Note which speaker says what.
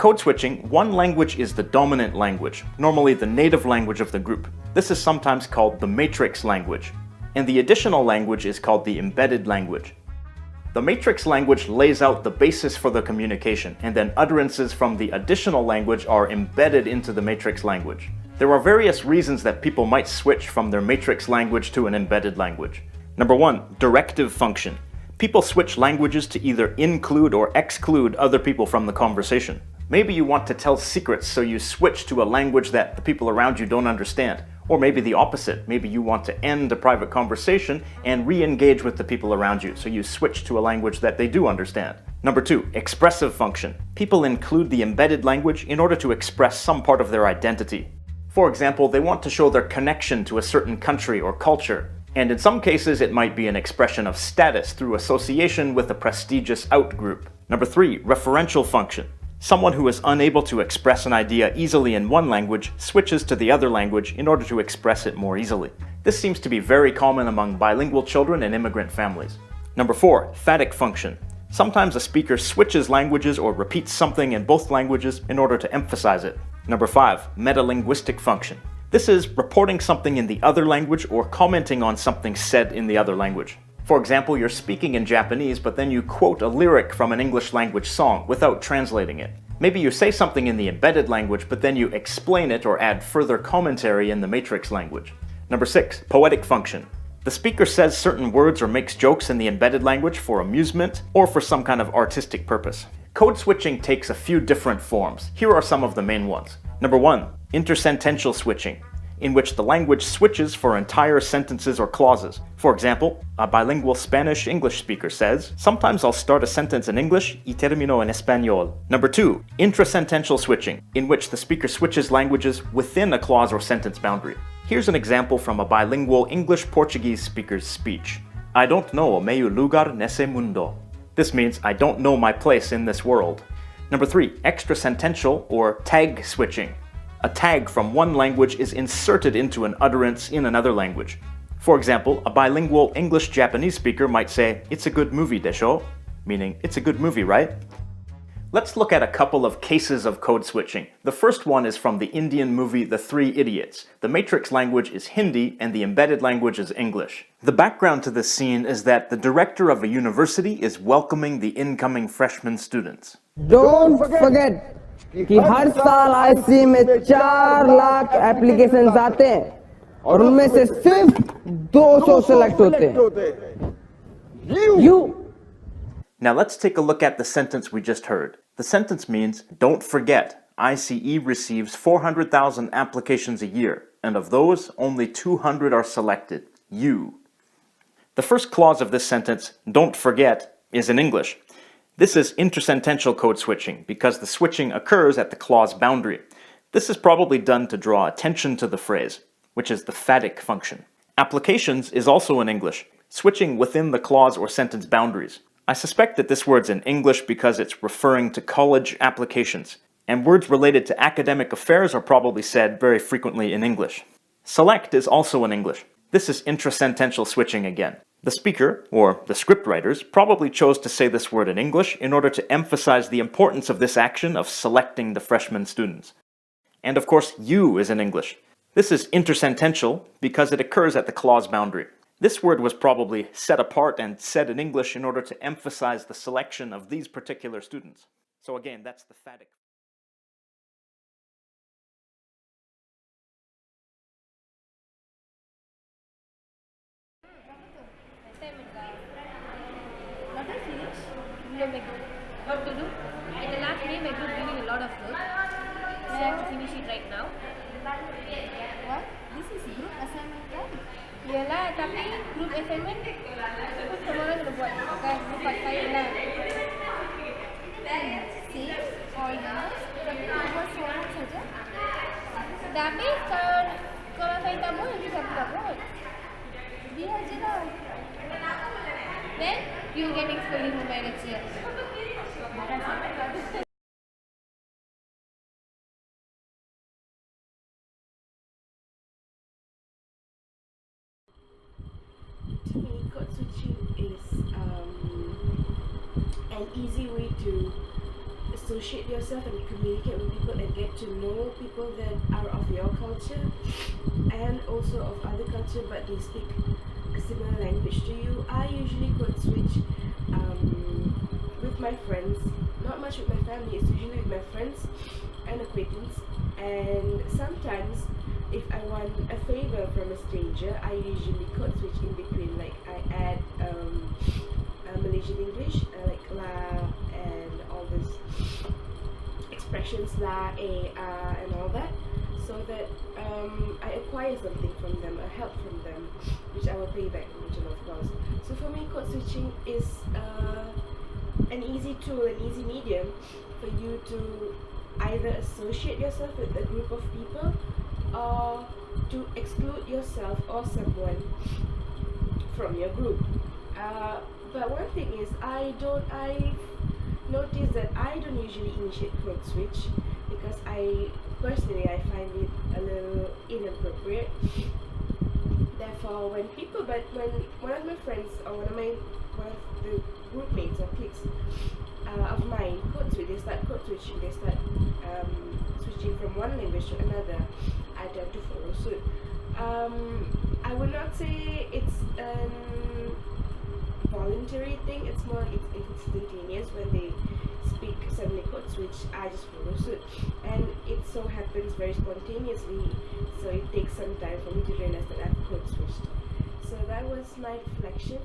Speaker 1: Code switching, one language is the dominant language, normally the native language of the group. This is sometimes called the matrix language, and the additional language is called the embedded language. The matrix language lays out the basis for the communication, and then utterances from the additional language are embedded into the matrix language. There are various reasons that people might switch from their matrix language to an embedded language. Number 1, directive function. People switch languages to either include or exclude other people from the conversation. Maybe you want to tell secrets, so you switch to a language that the people around you don't understand. Or maybe the opposite. Maybe you want to end a private conversation and re-engage with the people around you, so you switch to a language that they do understand. Number 2, expressive function. People include the embedded language in order to express some part of their identity. For example, they want to show their connection to a certain country or culture. And in some cases, it might be an expression of status through association with a prestigious outgroup. Number 3, referential function. Someone who is unable to express an idea easily in one language switches to the other language in order to express it more easily. This seems to be very common among bilingual children and immigrant families. Number 4, phatic function. Sometimes a speaker switches languages or repeats something in both languages in order to emphasize it. Number 5, metalinguistic function. This is reporting something in the other language or commenting on something said in the other language. For example, you're speaking in Japanese, but then you quote a lyric from an English language song without translating it. Maybe you say something in the embedded language, but then you explain it or add further commentary in the matrix language. Number 6, poetic function. The speaker says certain words or makes jokes in the embedded language for amusement or for some kind of artistic purpose. Code switching takes a few different forms. Here are some of the main ones. Number 1, intersentential switching, in which the language switches for entire sentences or clauses. For example, a bilingual Spanish-English speaker says, "Sometimes I'll start a sentence in English y termino en español." Number 2, intrasentential switching, in which the speaker switches languages within a clause or sentence boundary. Here's an example from a bilingual English-Portuguese speaker's speech. "I don't know meu lugar nesse mundo." This means, I don't know my place in this world. Number 3, extrasentential or tag switching. A tag from one language is inserted into an utterance in another language. For example, a bilingual English-Japanese speaker might say, "It's a good movie, desho," meaning, "It's a good movie, right?" Let's look at a couple of cases of code switching. The first one is from the Indian movie The Three Idiots. The matrix language is Hindi and the embedded language is English. The background to this scene is that the director of a university is welcoming the incoming freshman students.
Speaker 2: Don't forget कि हर साल IC में 4 lakh applications आते हैं और उनमें से सिर्फ 200 select होते हैं. You.
Speaker 1: Now let's take a look at the sentence we just heard. The sentence means, don't forget, ICE receives 400,000 applications a year, and of those, only 200 are selected. You. The first clause of this sentence, don't forget, is in English. This is intersentential code switching because the switching occurs at the clause boundary. This is probably done to draw attention to the phrase, which is the phatic function. Applications is also in English, switching within the clause or sentence boundaries. I suspect that this word's in English because it's referring to college applications, and words related to academic affairs are probably said very frequently in English. Select is also in English. This is intrasentential switching again. The speaker, or the scriptwriters, probably chose to say this word in English in order to emphasize the importance of this action of selecting the freshman students. And of course, you is in English. This is intersentential because it occurs at the clause boundary. This word was probably set apart and said in English in order to emphasize the selection of these particular students. So again, that's the phatic.
Speaker 3: Not yet finished. What to do? In the last day, my group giving a lot of work. I have to finish it right now. What? This is group assignment, right? Yalah, tapi group assignment semua orang kena buat, kan? Bukan saya lah. See, all yours, tapi buat seorang saja. Tapi kalau saya tak buat, nanti siapa tak buat? Dia je lah. Then you will get exposed from my lecture.
Speaker 4: To me, code switching is an easy way to associate yourself and communicate with people and get to know people that are of your culture and also of other culture but they speak a similar language to you. I usually code switch with my friends, not much with my family, it's usually with my friends and acquaintance, and sometimes if I want a favor from a stranger, I usually code switch in between, like I add Malaysian English, like la and all these expressions, la, and all that, so that I acquire something from them, a help from them, which I will pay back in return, of course. So for me, code switching is an easy tool, an easy medium for you to either associate yourself with a group of people or to exclude yourself or someone from your group. But one thing is, I've noticed that I don't usually initiate code switch because I find it a little inappropriate. Therefore, when one of my friends or one of the group mates or cliques of mine code switch, they start code switching, they start switching from one language to another, I tend to follow suit. I would not say it's an voluntary thing, it's more instantaneous. When they speak suddenly code switch, I just follow suit, and it so happens very spontaneously, so it takes some time for me to realize that I've code switched. So that was my reflection.